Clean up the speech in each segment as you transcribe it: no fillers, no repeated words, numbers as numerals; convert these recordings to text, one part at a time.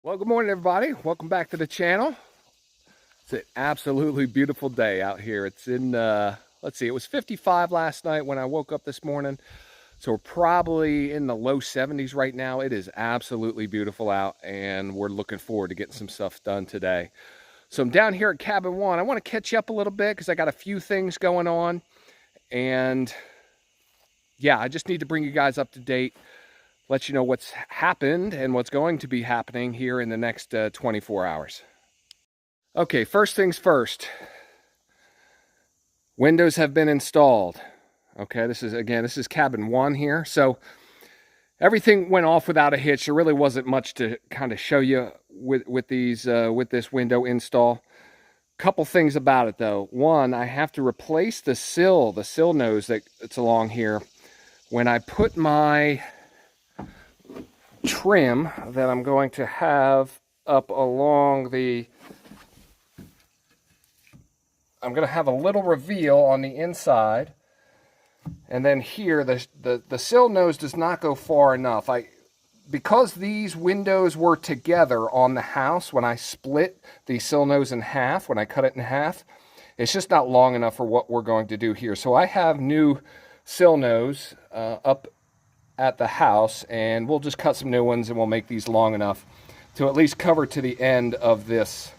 Well, good morning, everybody. Welcome back to the channel. It's an absolutely beautiful day out here. It's in, let's see, it was 55 last night when I woke up this morning. So we're probably in the low 70s right now. It is absolutely beautiful out, and we're looking forward to getting some stuff done today. So I'm down here at Cabin 1. I want to catch you up a little bit because I got a few things going on. And yeah, I just need to bring you guys up to date. Let you know what's happened and what's going to be happening here in the next 24 hours. Okay, first things first. Windows have been installed. Okay, this is Cabin 1 here. So everything went off without a hitch. There really wasn't much to kind of show you with this window install. Couple things about it though. One, I have to replace the sill nose that's along here. When I put my trim that I'm going to have up along I'm going to have a little reveal on the inside, and then here the sill nose does not go far enough. Because these windows were together on the house, when I split the sill nose in half, when I cut it in half, it's just not long enough for what we're going to do here. So I have new sill nose up at the house, and we'll just cut some new ones, and we'll make these long enough to at least cover to the end of this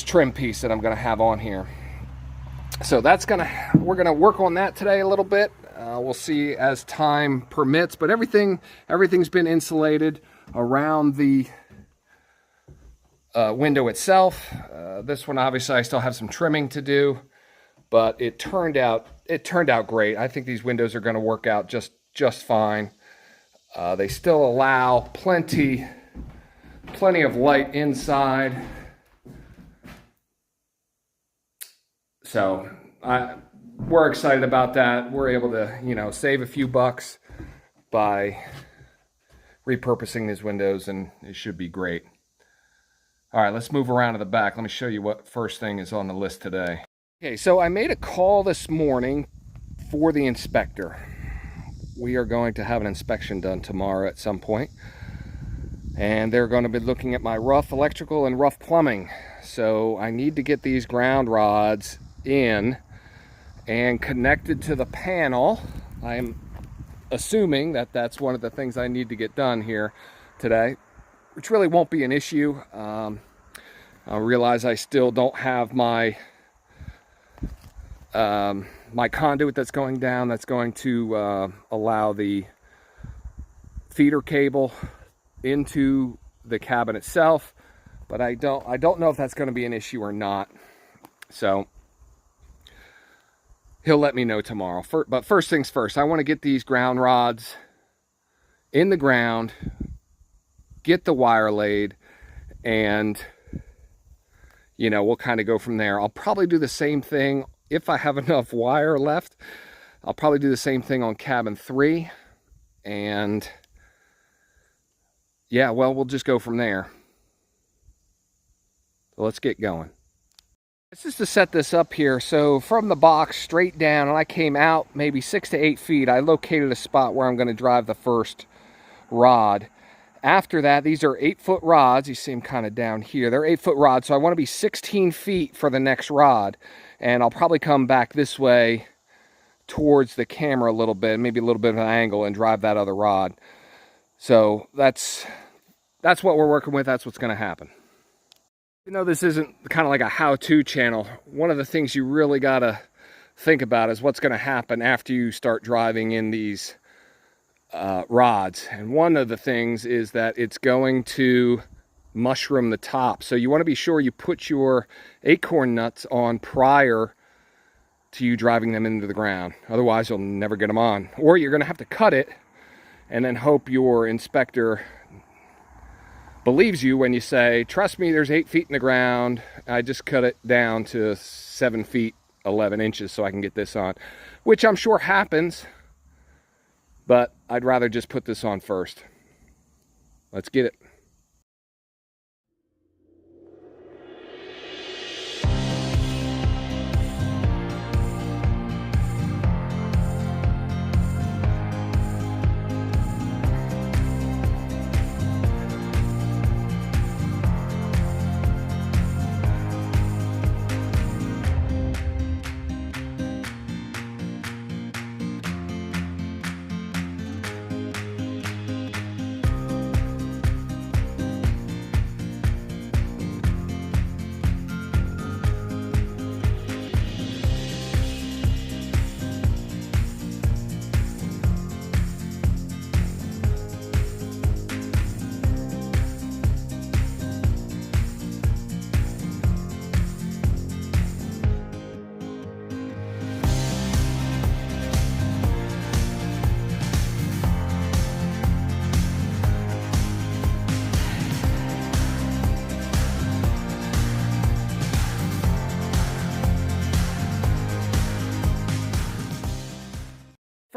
trim piece that I'm going to have on here. So we're gonna work on that today a little bit. We'll see as time permits, but everything's been insulated around the window itself. This one, obviously, I still have some trimming to do, but it turned out great. I think these windows are going to work out just fine. They still allow plenty of light inside. So we're excited about that. We're able to, save a few bucks by repurposing these windows, and it should be great. All right, let's move around to the back. Let me show you what first thing is on the list today. Okay, so I made a call this morning for the inspector. We are going to have an inspection done tomorrow at some point, and they're going to be looking at my rough electrical and rough plumbing. So I need to get these ground rods in and connected to the panel. I'm assuming that that's one of the things I need to get done here today, which really won't be an issue. I realize I still don't have my my conduit that's going down, that's going to allow the feeder cable into the cabin itself, but I don't know if that's going to be an issue or not. So he'll let me know tomorrow. But first things first, I want to get these ground rods in the ground, get the wire laid, and we'll kind of go from there. I'll probably do the same thing if I have enough wire left. I'll probably do the same thing on Cabin 3, and yeah, well, we'll just go from there. So let's get going. It's just to set this up here. So from the box straight down, and I came out maybe 6 to 8 feet, I located a spot where I'm going to drive the first rod. After that, these are 8-foot rods. You see them kind of down here. They're 8-foot rods, so I want to be 16 feet for the next rod. And I'll probably come back this way towards the camera a little bit, maybe a little bit of an angle, and drive that other rod. So that's what we're working with. That's what's going to happen. This isn't kind of like a how-to channel. One of the things you really got to think about is what's going to happen after you start driving in these rods. And one of the things is that it's going to mushroom the top. So you want to be sure you put your acorn nuts on prior to you driving them into the ground. Otherwise, you'll never get them on. Or you're going to have to cut it and then hope your inspector believes you when you say, trust me, there's 8 feet in the ground. I just cut it down to 7 feet 11 inches so I can get this on, which I'm sure happens, but I'd rather just put this on first. Let's get it.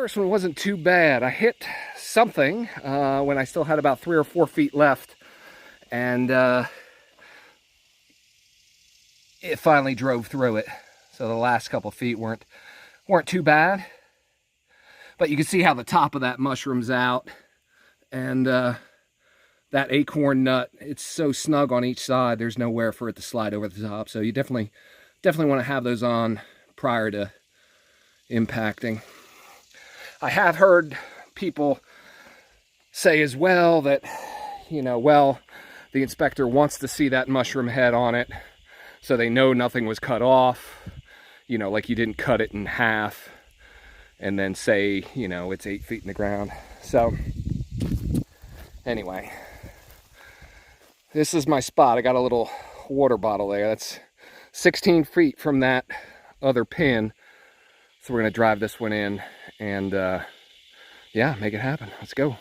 first one wasn't too bad. I hit something when I still had about 3 or 4 feet left, and it finally drove through it. So the last couple feet weren't too bad. But you can see how the top of that mushroom's out, and that acorn nut, it's so snug on each side, there's nowhere for it to slide over the top. So you definitely want to have those on prior to impacting. I have heard people say as well that, you know, well, the inspector wants to see that mushroom head on it so they know nothing was cut off, you know, like you didn't cut it in half and then say, you know, it's 8 feet in the ground. So anyway, this is my spot. I got a little water bottle there. That's 16 feet from that other pin. So we're gonna drive this one in and yeah, make it happen. Let's go.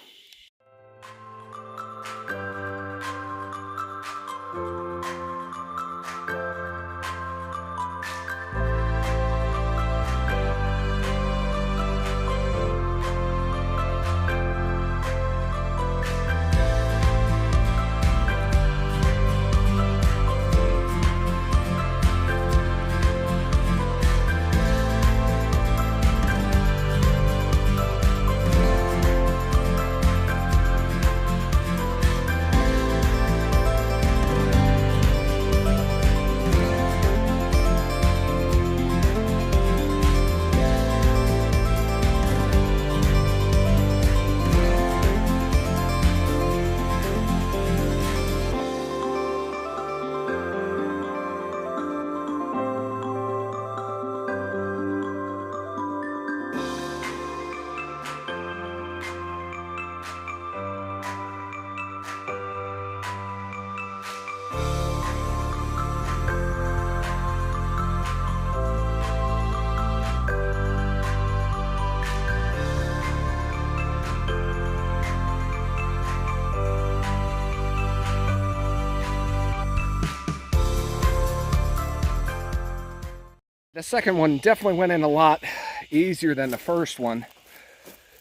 The second one definitely went in a lot easier than the first one.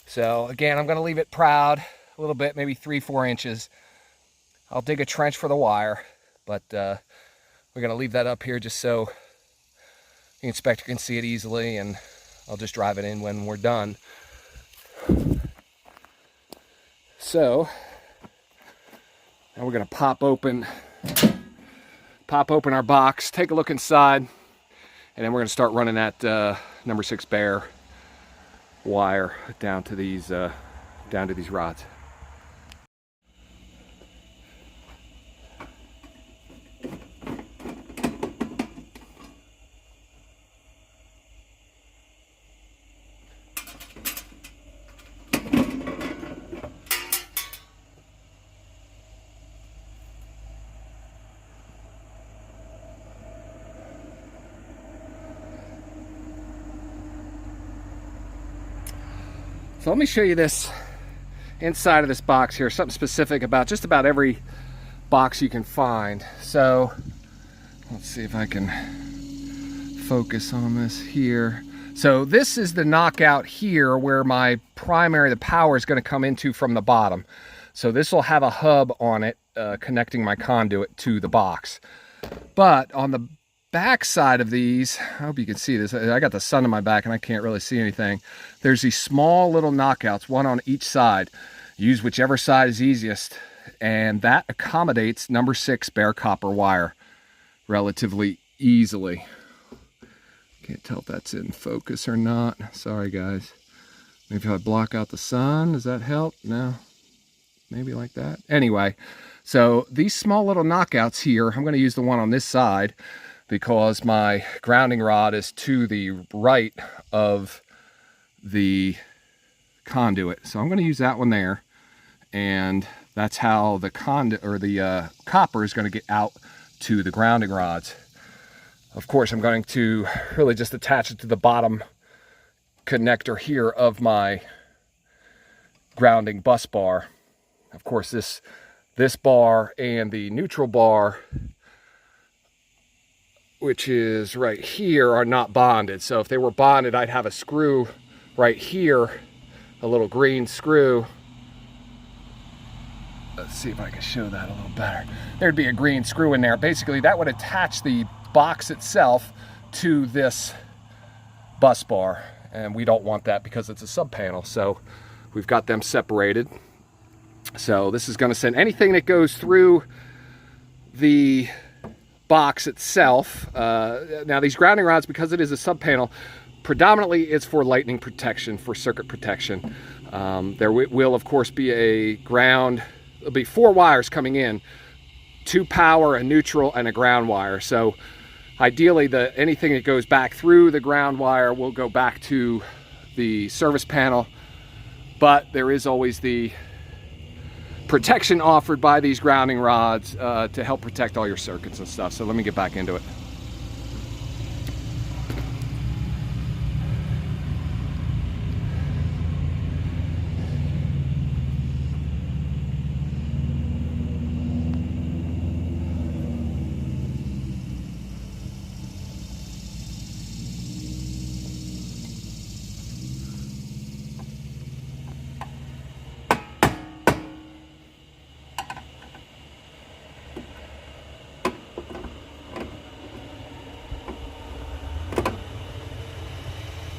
So again, I'm gonna leave it proud a little bit, maybe 3-4 inches. I'll dig a trench for the wire, but we're gonna leave that up here just so the inspector can see it easily, and I'll just drive it in when we're done. So now we're gonna pop open our box, take a look inside, and then we're going to start running that number 6 bear wire down to these rods. So let me show you this inside of this box here, something specific about just about every box you can find. So let's see if I can focus on this here. So this is the knockout here where my primary, the power is going to come into from the bottom. So this will have a hub on it connecting my conduit to the box. But on the back side of these, I hope you can see this, I got the sun in my back and I can't really see anything. There's these small little knockouts, one on each side. Use whichever side is easiest, and that accommodates number 6 bare copper wire relatively easily. Can't tell if that's in focus or not. Sorry guys. Maybe if I block out the sun, does that help? No, maybe like that. Anyway, so these small little knockouts here, I'm going to use the one on this side because my grounding rod is to the right of the conduit. So I'm going to use that one there, and that's how the conduit or the copper is going to get out to the grounding rods. Of course, I'm going to really just attach it to the bottom connector here of my grounding bus bar. Of course, this bar and the neutral bar, which is right here, are not bonded. So if they were bonded, I'd have a screw right here a little green screw. Let's see if I can show that a little better. There'd be a green screw in there. Basically, that would attach the box itself to this bus bar, and we don't want that because it's a sub panel. So we've got them separated. So this is going to send anything that goes through the box itself. Now these grounding rods, because it is a sub panel, predominantly it's for lightning protection, for circuit protection. There will of course be a ground. There'll be 4 wires coming in, 2 power, a neutral, and a ground wire. So ideally, anything that goes back through the ground wire will go back to the service panel, but there is always the protection offered by these grounding rods to help protect all your circuits and stuff. So let me get back into it.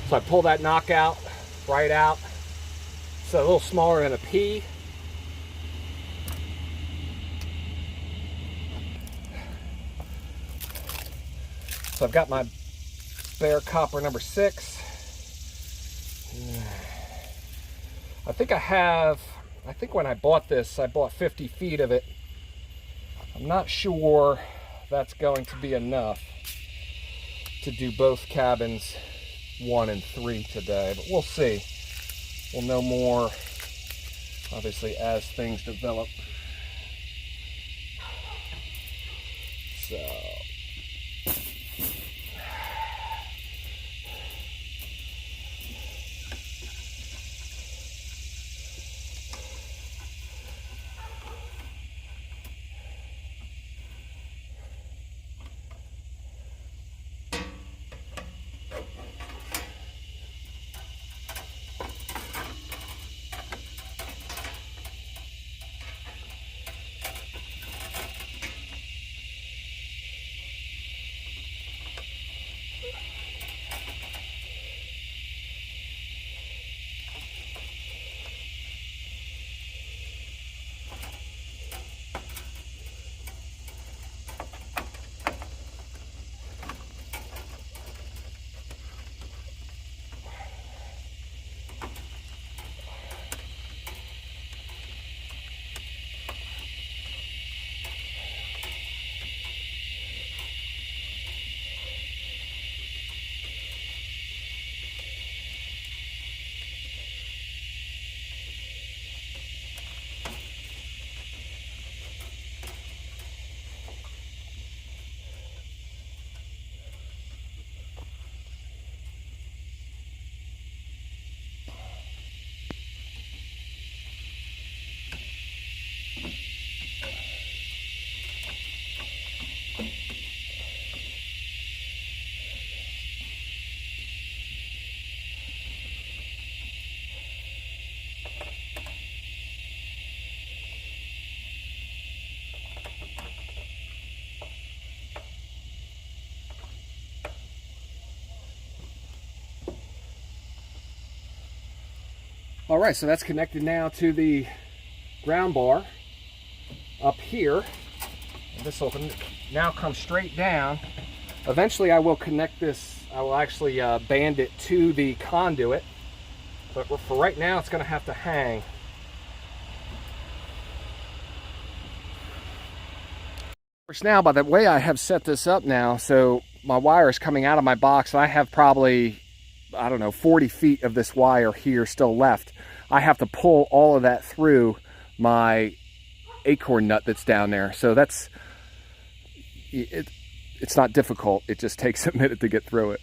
So I pull that knockout right out. It's a little smaller than a pea. So I've got my bare copper number 6. I think when I bought this, I bought 50 feet of it. I'm not sure that's going to be enough to do both cabins 1 and 3 today, but we'll see. We'll know more, obviously, as things develop. So all right, so that's connected now to the ground bar up here. This will now come straight down. Eventually I will connect this, I will actually band it to the conduit, but for right now it's going to have to hang. Of course, now by the way I have set this up now, so my wire is coming out of my box, and I have probably, I don't know, 40 feet of this wire here still left. I have to pull all of that through my acorn nut that's down there. So that's, it's not difficult. It just takes a minute to get through it.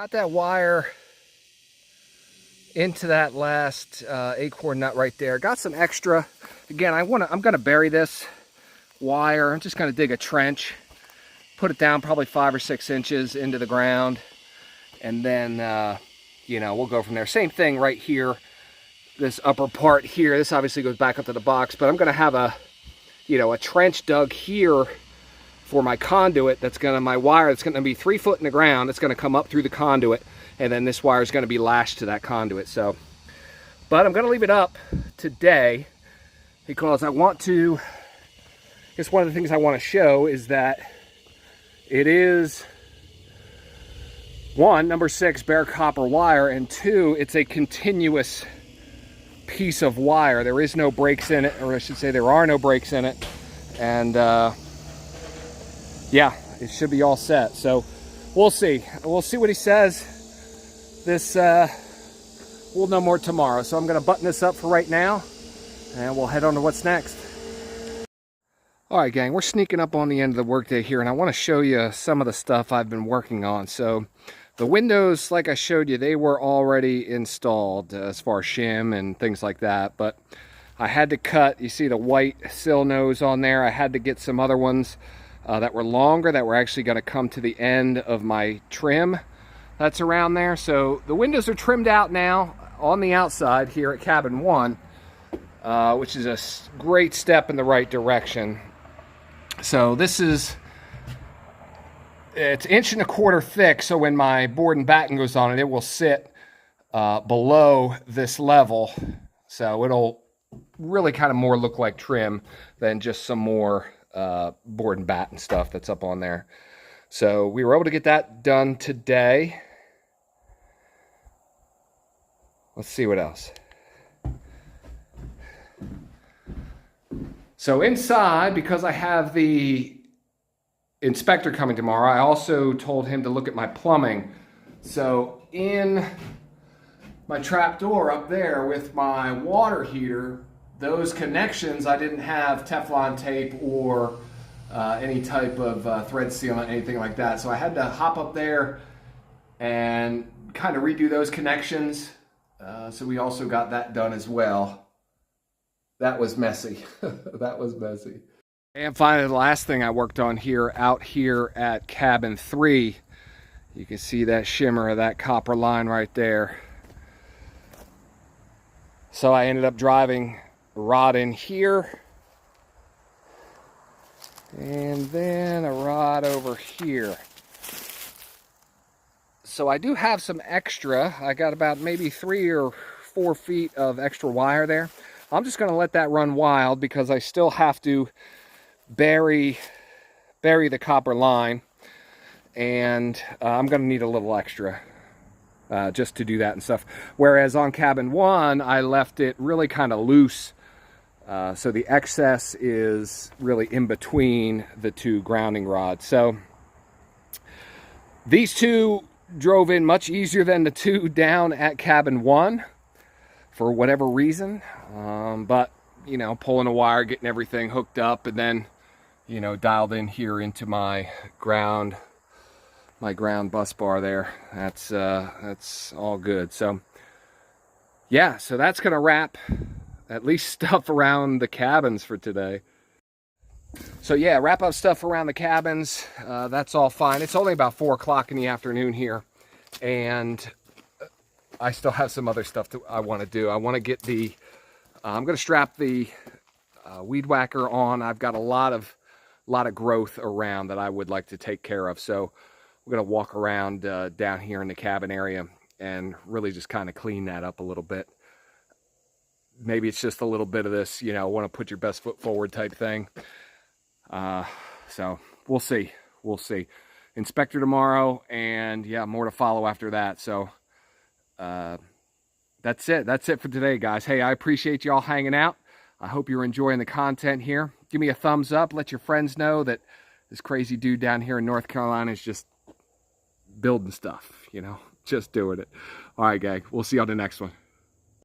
Got that wire into that last acorn nut right there. Got some extra. Again, I'm gonna bury this wire. I'm just gonna dig a trench, put it down probably 5 or 6 inches into the ground, and then you know, we'll go from there. Same thing right here. This upper part here, this obviously goes back up to the box, but I'm gonna have a, you know, a trench dug here for my conduit. That's gonna, my wire that's gonna be 3 foot in the ground. It's gonna come up through the conduit, and then this wire is gonna be lashed to that conduit. So, but I'm gonna leave it up today because I want to, I guess one of the things I want to show is that it is, one, number 6 bare copper wire, and 2, it's a continuous piece of wire. There is no breaks in it, or I should say there are no breaks in it, and yeah, it should be all set. So we'll see what he says. This we'll know more tomorrow. So I'm going to button this up for right now, and we'll head on to what's next. All right, gang, we're sneaking up on the end of the workday here, and I want to show you some of the stuff I've been working on. So the windows, like I showed you, they were already installed as far as shim and things like that, but I had to cut, you see the white sill nose on there, I had to get some other ones that were longer, that were actually going to come to the end of my trim that's around there. So the windows are trimmed out now on the outside here at cabin 1, which is a great step in the right direction. So this is, it's 1.25 inches thick, so when my board and batten goes on it, it will sit below this level. So it'll really kind of more look like trim than just some more board and batten stuff that's up on there. So we were able to get that done today. Let's see what else. So inside, because I have the inspector coming tomorrow, I also told him to look at my plumbing. So in my trap door up there with my water heater, those connections, I didn't have Teflon tape or any type of thread sealant, anything like that. So I had to hop up there and kind of redo those connections. So we also got that done as well. That was messy. That was messy. And finally, the last thing I worked on here, out here at cabin 3, you can see that shimmer of that copper line right there. So I ended up driving a rod in here, and then a rod over here. So I do have some extra. I got about maybe 3 or 4 feet of extra wire there. I'm just going to let that run wild because I still have to bury the copper line, and I'm going to need a little extra just to do that and stuff. Whereas on cabin 1, I left it really kind of loose, so the excess is really in between the 2 grounding rods. So these 2 drove in much easier than the 2 down at cabin 1 for whatever reason, but you know, pulling a wire, getting everything hooked up, and then, you know, dialed in here into my ground bus bar there. That's all good. So yeah, so that's gonna wrap at least stuff around the cabins for today. So yeah, wrap up stuff around the cabins. That's all fine. It's only about 4 o'clock in the afternoon here, and I still have some other stuff that I want to do. I want to get the, I'm going to strap the weed whacker on. I've got a lot of growth around that I would like to take care of. So we're going to walk around down here in the cabin area and really just kind of clean that up a little bit. Maybe it's just a little bit of this, you know, want to put your best foot forward type thing. So we'll see. We'll see. Inspector tomorrow, and yeah, more to follow after that. So that's it. That's it for today, guys. Hey, I appreciate y'all hanging out. I hope you're enjoying the content here. Give me a thumbs up. Let your friends know that this crazy dude down here in North Carolina is just building stuff, you know, just doing it. All right, gang. We'll see you on the next one.